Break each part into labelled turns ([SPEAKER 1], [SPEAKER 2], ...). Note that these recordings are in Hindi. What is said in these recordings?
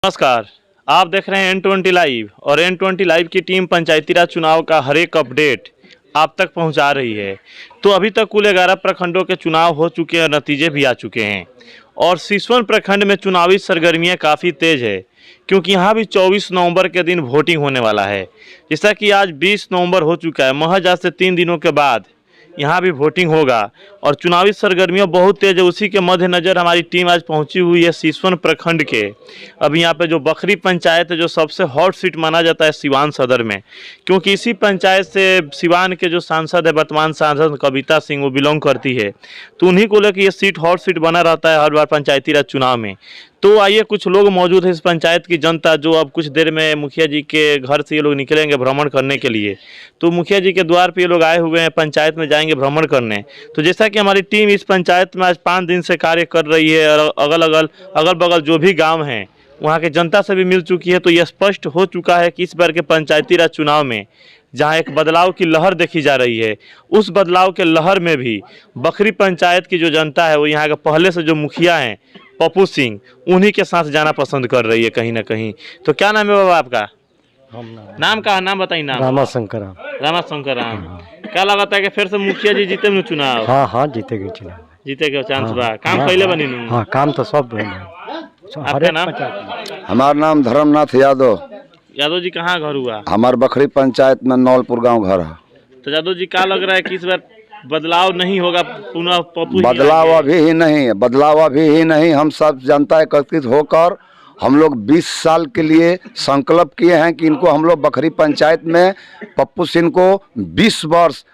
[SPEAKER 1] नमस्कार, आप देख रहे हैं N20 लाइव और N20 लाइव की टीम पंचायती राज चुनाव का हर एक अपडेट आप तक पहुंचा रही है। तो अभी तक कुल 11 प्रखंडों के चुनाव हो चुके हैं और नतीजे भी आ चुके हैं और सिसवन प्रखंड में चुनावी सरगर्मियां काफ़ी तेज है क्योंकि यहाँ भी 24 नवंबर के दिन वोटिंग होने वाला है। जैसा कि आज 20 नवंबर हो चुका है, महज आज से 3 दिनों के बाद यहाँ भी वोटिंग होगा और चुनावी सरगर्मियाँ बहुत तेज है। उसी के मद्देनज़र हमारी टीम आज पहुँची हुई है सिसवन प्रखंड के। अभी यहाँ पे जो बखरी पंचायत है, जो सबसे हॉट सीट माना जाता है सिवान सदर में, क्योंकि इसी पंचायत से सिवान के जो सांसद है, वर्तमान सांसद कविता सिंह, वो बिलोंग करती है। तो उन्हीं को लेकर ये सीट हॉट सीट बना रहता है हर बार पंचायती राज चुनाव में। तो आइए, कुछ लोग मौजूद है इस पंचायत की जनता, जो अब कुछ देर में मुखिया जी के घर से ये लोग निकलेंगे भ्रमण करने के लिए। तो मुखिया जी के द्वार पे ये लोग आए हुए हैं, पंचायत में जाएंगे भ्रमण करने। तो जैसा कि हमारी टीम इस पंचायत में आज 5 दिन से कार्य कर रही है और अगल बगल जो भी गाँव हैं वहाँ के जनता से भी मिल चुकी है, तो यह स्पष्ट हो चुका है कि इस बार के पंचायती राज चुनाव में जहाँ एक बदलाव की लहर देखी जा रही है, उस बदलाव के लहर में भी बखरी पंचायत की जो जनता है वो यहाँ के पहले से जो मुखिया हैं पप्पू सिंह, उन्हीं के साथ जाना पसंद कर रही है कहीं ना कहीं। तो क्या नाम है बाबा आपका? नाम बताइए। नाम
[SPEAKER 2] रामाशंकर।
[SPEAKER 1] राम। क्या लगता है कि फिर से मुखिया जी जीते चुनाव?
[SPEAKER 2] हाँ जीतेगे चुनाव,
[SPEAKER 1] जीते चांस बा। काम पहले बनी नू?
[SPEAKER 2] हाँ, काम तो सब
[SPEAKER 1] आपका नाम?
[SPEAKER 3] हमारा नाम धर्मनाथ यादव।
[SPEAKER 1] यादव जी, कहाँ घर हुआ?
[SPEAKER 3] हमारे बखरी पंचायत में नौलपुर गांव घर है।
[SPEAKER 1] तो यादव जी, क्या लग रहा है कि इस बार बदलाव नहीं होगा, पुनः पप्पू?
[SPEAKER 3] बदलाव अभी ही नहीं। हम सब जनता एकत्रित होकर हम लोग 20 साल के लिए संकल्प किए हैं कि इनको हम लोग बखरी पंचायत में पप्पू सिंह को 20 वर्ष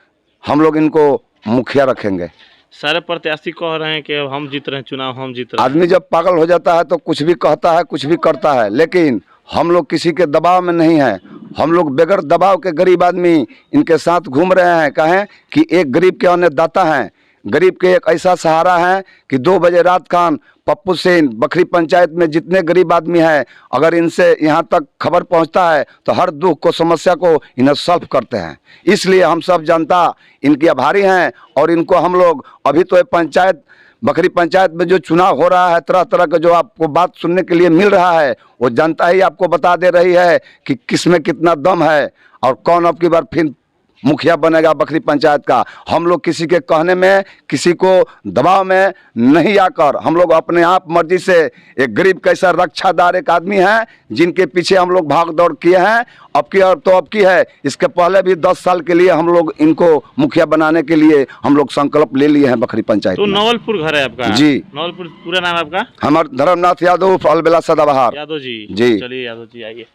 [SPEAKER 3] हम लोग इनको मुखिया रखेंगे।
[SPEAKER 1] सारे प्रत्याशी कह रहे हैं कि हम जीत रहे हैं चुनाव, हम जीत रहे हैं।
[SPEAKER 3] आदमी जब पागल हो जाता है तो कुछ भी कहता है, कुछ भी करता है, लेकिन हम लोग किसी के दबाव में नहीं हैं। हम लोग बगैर दबाव के गरीब आदमी इनके साथ घूम रहे हैं। कहें कि एक गरीब के अन्नदाता हैं, गरीब के एक ऐसा सहारा है कि 2 बजे रात खान पप्पू सिंह बखरी पंचायत में जितने गरीब आदमी हैं, अगर इनसे यहाँ तक खबर पहुँचता है तो हर दुख को, समस्या को इन्हें सॉल्व करते हैं। इसलिए हम सब जनता इनकी आभारी हैं और इनको हम लोग अभी तो पंचायत बखरी पंचायत में जो चुनाव हो रहा है, तरह तरह का जो आपको बात सुनने के लिए मिल रहा है, वो जनता ही आपको बता दे रही है कि किस में कितना दम है और कौन अब की बार फिर मुखिया बनेगा बखरी पंचायत का। हम लोग किसी के कहने में, किसी को दबाव में नहीं आकर हम लोग अपने आप मर्जी से एक गरीब कैसा रक्षादार एक आदमी है, जिनके पीछे हम लोग भाग दौड़ किए हैं। अब की है, इसके पहले भी 10 साल के लिए हम लोग इनको मुखिया बनाने के लिए हम लोग संकल्प ले लिए हैं बखरी पंचायत।
[SPEAKER 1] तो नवलपुर घर है आपका?
[SPEAKER 3] जी,
[SPEAKER 1] नवलपुर। पूरा नाम आपका?
[SPEAKER 3] हमारा धर्मनाथ यादव, अलबेला सदाबहार।
[SPEAKER 1] यादव जी?
[SPEAKER 3] जी,
[SPEAKER 1] चलिए यादव जी आइए।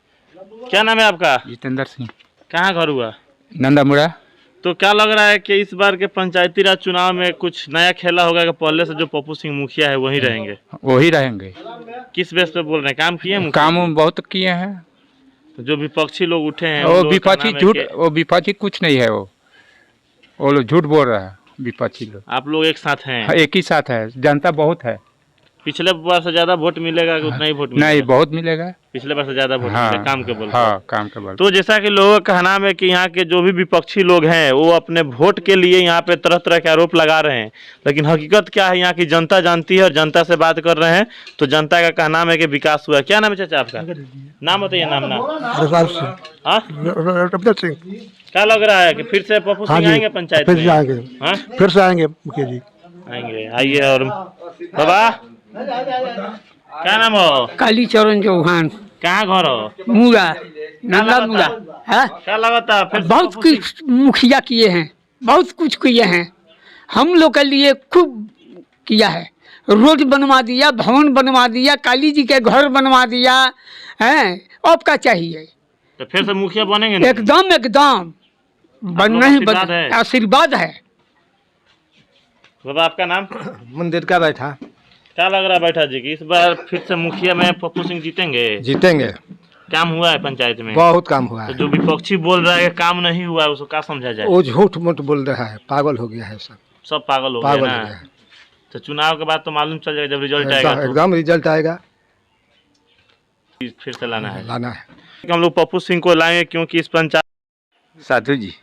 [SPEAKER 1] क्या नाम है आपका?
[SPEAKER 4] जितेंद्र सिंह।
[SPEAKER 1] कहाँ घर हुआ?
[SPEAKER 4] नंदामुड़ा।
[SPEAKER 1] तो क्या लग रहा है कि इस बार के पंचायती राज चुनाव में कुछ नया खेला होगा कि पहले से जो पप्पू सिंह मुखिया है वही रहेंगे?
[SPEAKER 4] वही रहेंगे।
[SPEAKER 1] किस बेस पे बोल रहे हैं? काम किए हैं?
[SPEAKER 4] काम बहुत किए हैं।
[SPEAKER 1] तो जो विपक्षी लोग उठे हैं
[SPEAKER 4] वो विपक्षी झूठ, वो विपक्षी कुछ नहीं है। वो लोग झूठ बोल रहा है विपक्षी लोग।
[SPEAKER 1] आप लोग एक साथ हैं?
[SPEAKER 4] एक ही साथ है, जनता बहुत है।
[SPEAKER 1] पिछले बार से ज्यादा वोट मिलेगा कि उतना ही वोट मिलेगा?
[SPEAKER 4] नहीं, बहुत मिलेगा।
[SPEAKER 1] पिछले बार से ज्यादा वोट मिलेगा, काम के बल पर।
[SPEAKER 4] हाँ, काम के बल।
[SPEAKER 1] तो जैसा कि लोगों का कहना है कि यहाँ के जो भी विपक्षी लोग हैं वो अपने वोट के लिए यहाँ पे तरह तरह के आरोप लगा रहे हैं, लेकिन हकीकत क्या है यहाँ की जनता जानती है और जनता से बात कर रहे हैं तो जनता का कहना है कि विकास हुआ। क्या नाम है चाचा आपका? नाम बताइए। नाम क्या लग रहा है कि फिर से पप्पू सिंह आएंगे पंचायत में?
[SPEAKER 2] फिर से आएंगे मुखिया जी।
[SPEAKER 1] आएंगे। आइए। और बाबा, क्या नाम हो?
[SPEAKER 5] कालीचरण चौहान।
[SPEAKER 1] कहाँ घर हो?
[SPEAKER 5] मुड़ा, नंदामुड़ा है।
[SPEAKER 1] क्या लगता है फिर?
[SPEAKER 5] बहुत कुछ मुखिया किए हैं, बहुत कुछ किए हैं। हम लोग के लिए खूब किया है। रोड बनवा दिया, भवन बनवा दिया, काली जी के घर बनवा दिया है। अब क्या चाहिए?
[SPEAKER 1] तो फिर से मुखिया बनेंगे ना?
[SPEAKER 5] एकदम बनना ही आशीर्वाद है।
[SPEAKER 1] बाबा, आपका नाम?
[SPEAKER 2] मंदिर का बैठा।
[SPEAKER 1] क्या लग रहा है बैठा जी की इस बार फिर से मुखिया में पप्पू सिंह जीतेंगे? काम हुआ है पंचायत में?
[SPEAKER 2] बहुत काम हुआ है।
[SPEAKER 1] तो जो विपक्षी बोल रहा है कि काम नहीं हुआ है, उसको क्या समझा जाए?
[SPEAKER 2] वो झूठ मूठ बोल रहा है, पागल हो गया है। सब
[SPEAKER 1] पागल हो गया ना? तो चुनाव के बाद तो मालूम चल जाएगा जब रिजल्ट आएगा।
[SPEAKER 2] एकदम रिजल्ट आएगा,
[SPEAKER 1] फिर से लाना है।
[SPEAKER 3] हम
[SPEAKER 1] लोग पप्पू सिंह को लाएंगे क्योंकि इस पंचायत।
[SPEAKER 4] साधु जी।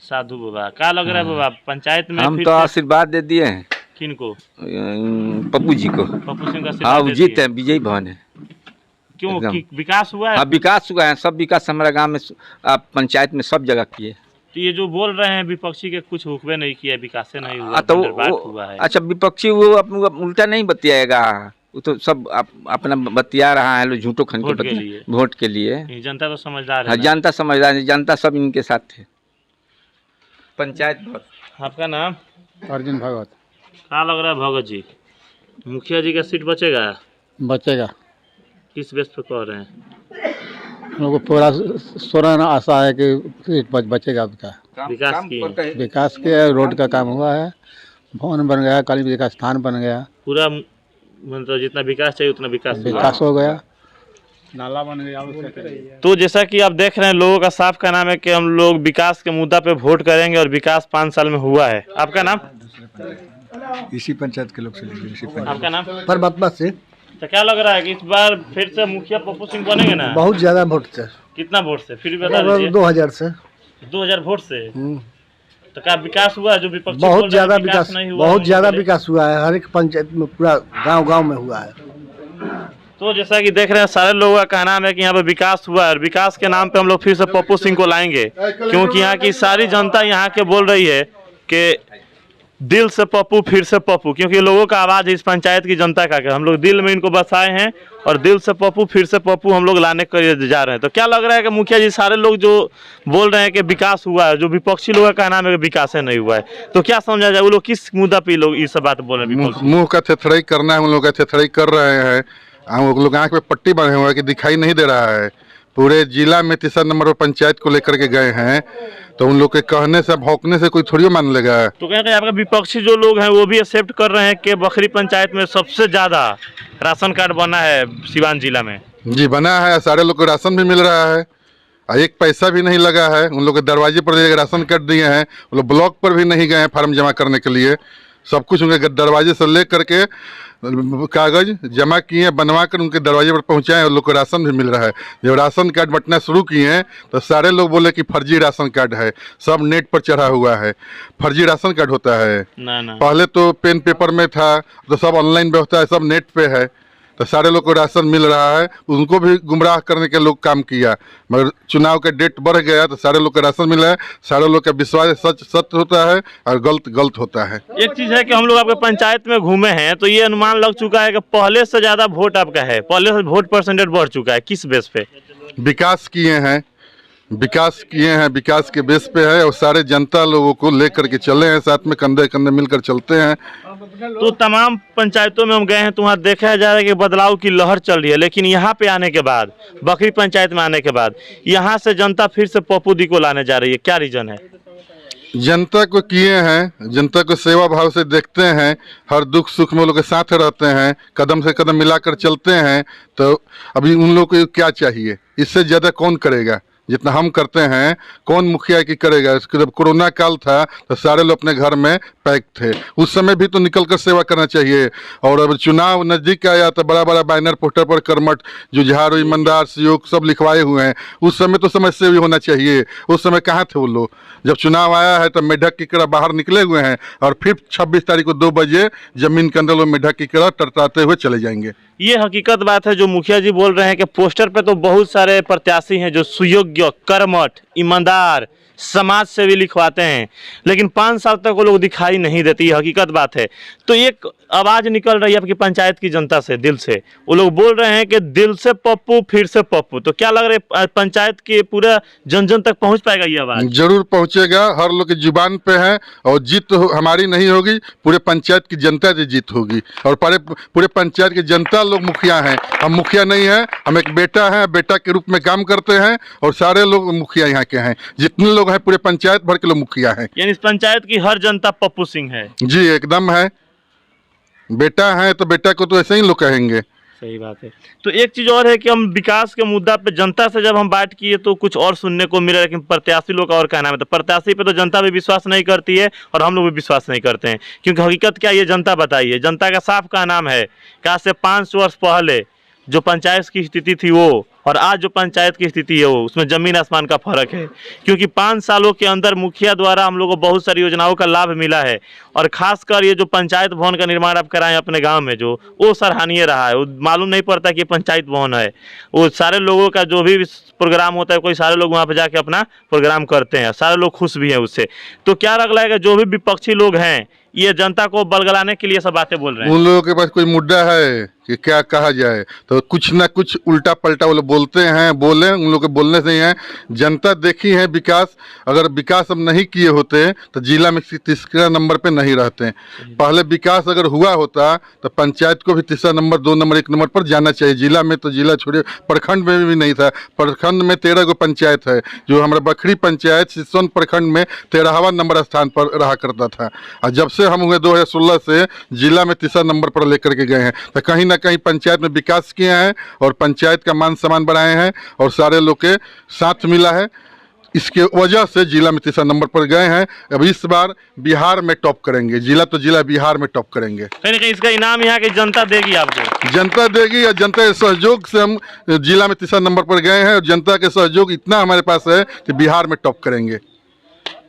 [SPEAKER 1] साधु बाबा, क्या लग रहा है बाबा पंचायत में?
[SPEAKER 4] हम तो आशीर्वाद दे दिए हैं।
[SPEAKER 1] किनको?
[SPEAKER 4] पप्पू जी को।
[SPEAKER 1] पप्पू सिंह का
[SPEAKER 4] हाँ, जीत है, विजयी भवन है।
[SPEAKER 1] क्यों
[SPEAKER 6] एकदम।
[SPEAKER 1] विकास हुआ है?
[SPEAKER 6] हाँ विकास हुआ है, सब विकास हमारे गांव में पंचायत में सब जगह किए।
[SPEAKER 1] तो ये जो बोल रहे हैं विपक्षी के कुछ हुक्मे नहीं किया, विकास से नहीं हुआ,
[SPEAKER 6] तो
[SPEAKER 1] बंदरबाट हुआ है।
[SPEAKER 6] अच्छा विपक्षी वो अपने उल्टा नहीं बतियाएगा, वो तो सब अपना बतिया रहा है, लोग झूठो खन
[SPEAKER 1] वोट के लिए।
[SPEAKER 6] वोट के लिए।
[SPEAKER 1] ये जनता तो समझदार
[SPEAKER 6] हाँ
[SPEAKER 1] है ना?
[SPEAKER 6] जनता समझदार है, जनता सब इनके साथ थे। पंचायत भवन।
[SPEAKER 1] आपका नाम?
[SPEAKER 2] अर्जुन भगत।
[SPEAKER 1] क्या लग रहा है भगत जी, मुखिया जी का सीट बचेगा?
[SPEAKER 2] बचेगा,
[SPEAKER 1] किस बेस पे कह रहे हैं?
[SPEAKER 2] हम लोग को पूरा सोना आशा है कि बचेगा उसका।
[SPEAKER 1] विकास की है।
[SPEAKER 2] विकास के रोड का काम हुआ है, भवन बन गया, काली जी का स्थान बन गया,
[SPEAKER 1] पूरा मतलब जितना विकास चाहिए उतना विकास हुआ।
[SPEAKER 2] विकास हो गया, नाला बन गया।
[SPEAKER 1] तो जैसा कि आप देख रहे हैं, लोगों का साफ का नाम है कि हम लोग विकास के मुद्दा पे वोट करेंगे और विकास 5 साल में हुआ है। आपका नाम?
[SPEAKER 2] इसी पंचायत के लोग से लीजिए, इसी पंचायत।
[SPEAKER 1] आपका नाम?
[SPEAKER 2] परमात्मा से।
[SPEAKER 1] तो क्या लग रहा है कि इस बार फिर से मुखिया पप्पू सिंह बनेंगे ना?
[SPEAKER 2] बहुत ज्यादा वोट से,
[SPEAKER 1] कितना वोट से फिर भी बता दीजिए।
[SPEAKER 2] 2000 से।
[SPEAKER 1] 2000 वोट से। तो क्या विकास हुआ है? जो विपक्षी बोल
[SPEAKER 2] बहुत
[SPEAKER 1] रहे
[SPEAKER 2] ज्यादा
[SPEAKER 1] हैं
[SPEAKER 2] विकास,
[SPEAKER 1] नहीं हुआ,
[SPEAKER 2] बहुत ज्यादा
[SPEAKER 1] बोले।
[SPEAKER 2] विकास हुआ है, हर एक पंचायत में, पूरा गांव में हुआ है।
[SPEAKER 1] तो जैसा कि देख रहे हैं, सारे लोगों का कहना है कि यहाँ पे विकास हुआ है और विकास के नाम पे हम लोग फिर से पप्पू सिंह को लाएंगे, क्योंकि यहाँ की सारी जनता यहाँ के बोल रही है कि दिल से पप्पू फिर से पप्पू, क्योंकि लोगों का आवाज है इस पंचायत की जनता का कि हम लोग दिल में इनको बसाए हैं और दिल से पप्पू फिर से पप्पू हम लोग लाने के लिए जा रहे हैं। तो क्या लग रहा है कि मुखिया जी, सारे लोग जो बोल रहे हैं कि विकास हुआ है, जो विपक्षी लोगों का कहना है कि विकास नहीं हुआ है, तो क्या समझा जाए? वो लोग किस मुद्दा पे लोग ये सब बात बोल रहे हैं?
[SPEAKER 7] मुंह का थेथड़ाई करना है, उन लोग का थेथड़ाई कर रहे हैं। हम लोग आँख पे पट्टी बांधे हुए हैं कि दिखाई नहीं दे रहा है। पूरे जिला में 3 नंबर पर पंचायत को लेकर के गए हैं, तो उन लोग के कहने से भौंकने से कोई थोड़ी मान लेगा।
[SPEAKER 1] तो कहीं आपका विपक्षी जो लोग हैं वो भी एक्सेप्ट कर रहे हैं कि बखरी पंचायत में सबसे ज्यादा राशन कार्ड बना है सिवान जिला में।
[SPEAKER 7] जी बना है, सारे लोग को राशन भी मिल रहा है, एक पैसा भी नहीं लगा है। उन लोग के दरवाजे पर राशन कार्ड दिए हैं, वो लोग ब्लॉक पर भी नहीं गए हैं फार्म जमा करने के लिए। सब कुछ उनके दरवाजे से ले करके कागज जमा किए, बनवा कर उनके दरवाजे पर पहुंचाए और लोग को राशन भी मिल रहा है। जब राशन कार्ड बंटना शुरू किए हैं तो सारे लोग बोले कि फर्जी राशन कार्ड है, सब नेट पर चढ़ा हुआ है, फर्जी राशन कार्ड होता है।
[SPEAKER 1] ना।
[SPEAKER 7] पहले तो पेन पेपर में था, तो सब ऑनलाइन व्यवस्था है, सब नेट पे है, तो सारे लोग को राशन मिल रहा है। उनको भी गुमराह करने के लोग काम किया, मगर चुनाव का डेट बढ़ गया तो सारे लोग को राशन मिला है। सारे लोग का विश्वास सच सत्य होता है और गलत गलत होता है।
[SPEAKER 1] एक चीज है कि हम लोग आपके पंचायत में घूमे हैं तो ये अनुमान लग चुका है कि पहले से ज्यादा वोट आपका है, पहले से वोट परसेंटेज बढ़ चुका है। किस बेस पे?
[SPEAKER 7] विकास किए हैं, विकास के बेस पे है और सारे जनता लोगों को लेकर के चले हैं, साथ में कंधे कंधे मिलकर चलते हैं।
[SPEAKER 1] तो तमाम पंचायतों में हम गए हैं तो वहाँ देखा जा रहा है कि बदलाव की लहर चल रही है, लेकिन यहाँ पे आने के बाद, बखरी पंचायत में आने के बाद, यहाँ से जनता फिर से पप्पू दी को लाने जा रही है। क्या रीजन है?
[SPEAKER 7] जनता को किए हैं, जनता को सेवा भाव से देखते हैं, हर दुख सुख में लोग के साथ रहते हैं, कदम से कदम मिलाकर चलते हैं। तो अभी उन लोग को क्या चाहिए? इससे ज़्यादा कौन करेगा? जितना हम करते हैं कौन मुखिया की करेगा? जब कोरोना काल था तो सारे लोग अपने घर में पैक थे, उस समय भी तो निकल कर सेवा करना चाहिए। और अब चुनाव नज़दीक आया तो बड़ा बड़ा बैनर पोस्टर पर कर्मठ, जुझारू, ईमानदार, सहयोग सब लिखवाए हुए हैं। उस समय तो समय से भी होना चाहिए, उस समय कहाँ थे वो लोग? जब चुनाव आया है तो मेढक की तरह बाहर निकले हुए हैं और फिर 26 तारीख को 2 बजे जमीन के अंदर वो मेढक की तरह टरटाते हुए चले जाएंगे।
[SPEAKER 1] ये हकीकत बात है जो मुखिया जी बोल रहे हैं कि पोस्टर पे तो बहुत सारे प्रत्याशी हैं जो सुयोग्य, कर्मठ, ईमानदार, समाज से भी लिखवाते हैं, लेकिन 5 साल तक वो लोग दिखाई नहीं देती। ये हकीकत बात है। तो एक आवाज़ निकल रही है आपकी पंचायत की जनता से, दिल से। वो लोग बोल रहे हैं कि दिल से पप्पू फिर से पप्पू। तो क्या लग रहा है पंचायत के पूरा जन जन तक पहुंच पाएगा ये आवाज़?
[SPEAKER 7] जरूर पहुंचेगा, हर लोग की जुबान पे है। और जीत तो हमारी नहीं होगी, पूरे पंचायत की जनता की जीत होगी। और पूरे पंचायत की जनता लोग मुखिया हैं, हम मुखिया नहीं हैं। हम एक बेटा हैं, बेटा के रूप में काम करते हैं और सारे लोग मुखिया यहाँ के हैं। जितने लोग हैं पूरे पंचायत भर के लोग मुखिया हैं।
[SPEAKER 1] यानी इस पंचायत की हर जनता पप्पू सिंह है।
[SPEAKER 7] जी एकदम है, बेटा है तो बेटा को तो ऐसे ही लोग कहेंगे।
[SPEAKER 1] सही बात है। तो एक चीज़ और है कि हम विकास के मुद्दा पे जनता से जब हम बात किए तो कुछ और सुनने को मिला, लेकिन प्रत्याशी लोग का और कहना है। तो प्रत्याशी पे तो जनता भी विश्वास नहीं करती है और हम लोग भी विश्वास नहीं करते हैं, क्योंकि हकीकत क्या ये जनता बताइए। जनता का साफ का नाम है कि आज से 5 वर्ष पहले जो पंचायत की स्थिति थी वो और आज जो पंचायत की स्थिति है वो, उसमें ज़मीन आसमान का फ़र्क है। क्योंकि 5 सालों के अंदर मुखिया द्वारा हम लोगों को बहुत सारी योजनाओं का लाभ मिला है और ख़ासकर ये जो पंचायत भवन का निर्माण आप कराएं अपने गांव में, जो वो सराहनीय रहा है। वो मालूम नहीं पड़ता कि ये पंचायत भवन है। वो सारे लोगों का जो भी प्रोग्राम होता है, कोई सारे लोग वहाँ पर जाके अपना प्रोग्राम करते हैं, सारे लोग खुश भी हैं उससे। तो क्या लग रहा है कि जो भी विपक्षी लोग हैं ये जनता को बलगलाने के लिए सब बातें बोल रहे हैं?
[SPEAKER 7] उन लोगों के पास कोई मुद्दा है कि क्या कहा जाए, तो कुछ ना कुछ उल्टा पलटा वो लोग बोलते हैं। बोले, उन लोग के बोलने से ही है। जनता देखी है विकास, अगर विकास अब नहीं किए होते तो जिला में तीसरा नंबर पे नहीं रहते। पहले विकास अगर हुआ होता तो पंचायत को भी तीसरा नंबर, 2 नंबर, 1 नंबर पर जाना चाहिए। जिला में तो, जिला छोड़िए, प्रखंड में भी नहीं था। प्रखंड में 13 गो पंचायत है। जो हमारा बखरी पंचायत सिसवन प्रखंड में 13वां नंबर स्थान पर रहा करता था, और जब से हम हुए 2016 से जिला में तीसरा नंबर पर लेकर के गए हैं। तो कहीं ना कहीं पंचायत में विकास किए हैं और पंचायत का मान सम्मान बढ़ाए हैं और सारे लोग के साथ मिला है। इसके वजह से जिला में तीसरा नंबर पर गए हैं। अब इस बार बिहार में टॉप करेंगे। जिला तो जिला बिहार में टॉप करेंगे।
[SPEAKER 1] कहीं ना कहीं इसका इनाम यहाँ की जनता देगी आपको?
[SPEAKER 7] जनता देगी, और जनता के सहयोग से हम जिला में तीसरा नंबर पर गए हैं और जनता के सहयोग इतना हमारे पास है कि बिहार में टॉप करेंगे।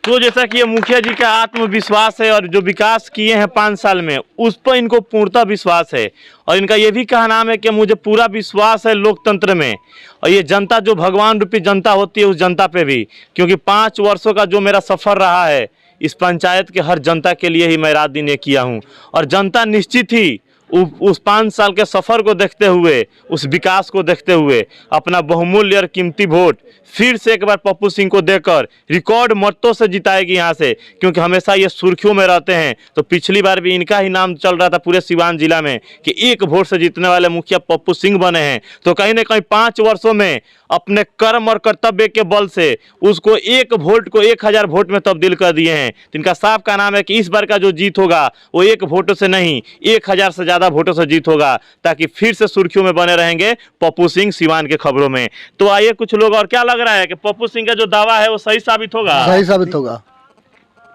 [SPEAKER 1] तो जैसा कि ये मुखिया जी का आत्मविश्वास है और जो विकास किए हैं 5 साल में, उस पर इनको पूर्णतः विश्वास है। और इनका ये भी कहना है कि मुझे पूरा विश्वास है लोकतंत्र में, और ये जनता जो भगवान रूपी जनता होती है उस जनता पे भी। क्योंकि 5 वर्षों का जो मेरा सफ़र रहा है इस पंचायत के हर जनता के लिए ही मैं रात दिन ये किया हूँ। और जनता निश्चित ही उस 5 साल के सफ़र को देखते हुए, उस विकास को देखते हुए अपना बहुमूल्य और कीमती वोट फिर से एक बार पप्पू सिंह को देकर रिकॉर्ड मतों से जिताएगी यहाँ से। क्योंकि हमेशा ये सुर्खियों में रहते हैं। तो पिछली बार भी इनका ही नाम चल रहा था पूरे सिवान जिला में कि 1 वोट से जीतने वाले मुखिया पप्पू सिंह बने हैं। तो कहीं ना कहीं 5 वर्षों में अपने कर्म और कर्तव्य के बल से उसको 1 वोट को 1000 वोट में तब्दील कर दिए हैं। तो इनका साफ का नाम है कि इस बार का जो जीत होगा वो 1 वोटों से नहीं, 1000 से ज़्यादा वोटों से जीत होगा, ताकि फिर से सुर्खियों में बने रहेंगे पप्पू सिंह सिवान के खबरों में। तो आइए कुछ लोग, और क्या लग रहा है कि पप्पू सिंह का जो दावा है वो सही साबित होगा?
[SPEAKER 2] सही साबित होगा,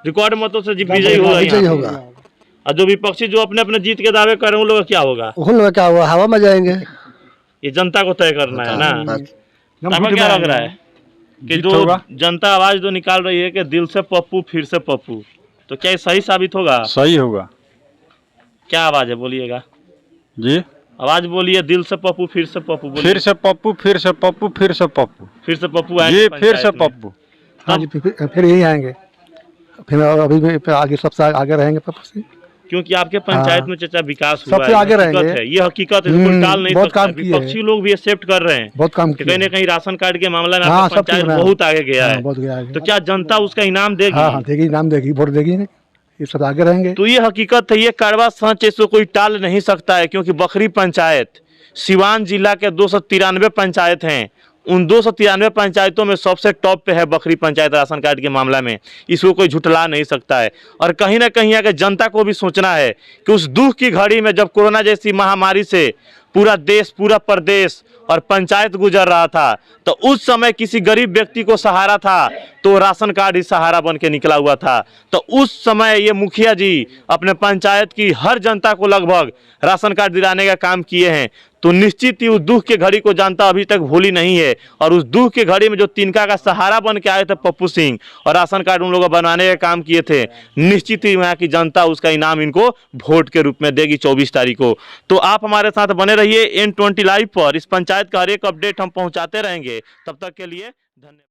[SPEAKER 1] रिकॉर्ड मतों से विजयी होगा।
[SPEAKER 2] विजयी होगा।
[SPEAKER 1] और जो विपक्षी जो अपने अपने जीत के दावे कर रहे हैं उन लोग का क्या होगा?
[SPEAKER 2] उन लोग क्या हुआ, हवा में जाएंगे।
[SPEAKER 1] ये जनता को तय करना है ना। आपको क्या लग रहा है कि जो जनता आवाज जो निकाल रही है कि दिल से पप्पू फिर से पप्पू, तो क्या ये सही साबित होगा?
[SPEAKER 4] सही होगा।
[SPEAKER 1] क्या आवाज है, बोलिएगा
[SPEAKER 4] जी,
[SPEAKER 1] आवाज बोलिए। दिल से पप्पू फिर से पप्पू,
[SPEAKER 4] फिर से पप्पू, फिर से पप्पू, फिर से पप्पू,
[SPEAKER 1] फिर से पप्पू
[SPEAKER 4] जी, फिर से पप्पू।
[SPEAKER 2] हाँ जी, फिर यही आएंगे। फिर अभी भी आगे सबसे आगे रहेंगे पप्पू सिंह।
[SPEAKER 1] क्योंकि आपके पंचायत में चाचा विकास हुआ
[SPEAKER 2] सबसे
[SPEAKER 1] है,
[SPEAKER 2] आगे रहेंगे।
[SPEAKER 1] ये हकीकत है, कोई टाल नहीं
[SPEAKER 2] बहुत
[SPEAKER 1] सकता।
[SPEAKER 2] काम किए हैं।
[SPEAKER 1] विपक्षी लोग भी एक्सेप्ट कर रहे हैं
[SPEAKER 2] बहुत काम
[SPEAKER 1] कि
[SPEAKER 2] किए
[SPEAKER 1] कहीं ना कहीं राशन कार्ड के मामला में
[SPEAKER 2] हाँ,
[SPEAKER 1] आपका
[SPEAKER 2] सब
[SPEAKER 1] पंचायत
[SPEAKER 2] ठीक है।
[SPEAKER 1] बहुत आगे गया है।
[SPEAKER 2] बहुत गया आगे।
[SPEAKER 1] तो क्या जनता उसका इनाम देगी?
[SPEAKER 2] हाँ हाँ देगी, नाम देगी, वोट देगी, ये सब आगे रहेंगे।
[SPEAKER 1] तो ये हकीकत है, ये कड़वा सच, इसको कोई टाल नहीं सकता है। क्योंकि बखरी पंचायत सिवान जिला के 293 पंचायत हैं, उन 293 पंचायतों में सबसे टॉप पे है बखरी पंचायत राशन कार्ड के मामला में। इसको कोई झुठला नहीं सकता है। और कहीं ना कहीं अगर जनता को भी सोचना है कि उस दुख की घड़ी में जब कोरोना जैसी महामारी से पूरा देश, पूरा प्रदेश और पंचायत गुजर रहा था, तो उस समय किसी गरीब व्यक्ति को सहारा था तो राशन कार्ड ही सहारा बन के निकला हुआ था। तो उस समय ये मुखिया जी अपने पंचायत की हर जनता को लगभग राशन कार्ड दिलाने का काम किए हैं। तो निश्चित ही उस दुख के घड़ी को जनता अभी तक भूली नहीं है। और उस दुख के घड़ी में जो तिनका का सहारा बन के आए थे पप्पू सिंह और राशन कार्ड उन लोगों को बनवाने का काम किए थे, निश्चित ही यहाँ की जनता उसका इनाम इनको वोट के रूप में देगी 24 तारीख को। तो आप हमारे साथ बने रहिए N20 लाइव पर। इस पंचायत का हर एक अपडेट हम पहुँचाते रहेंगे। तब तक के लिए धन्यवाद।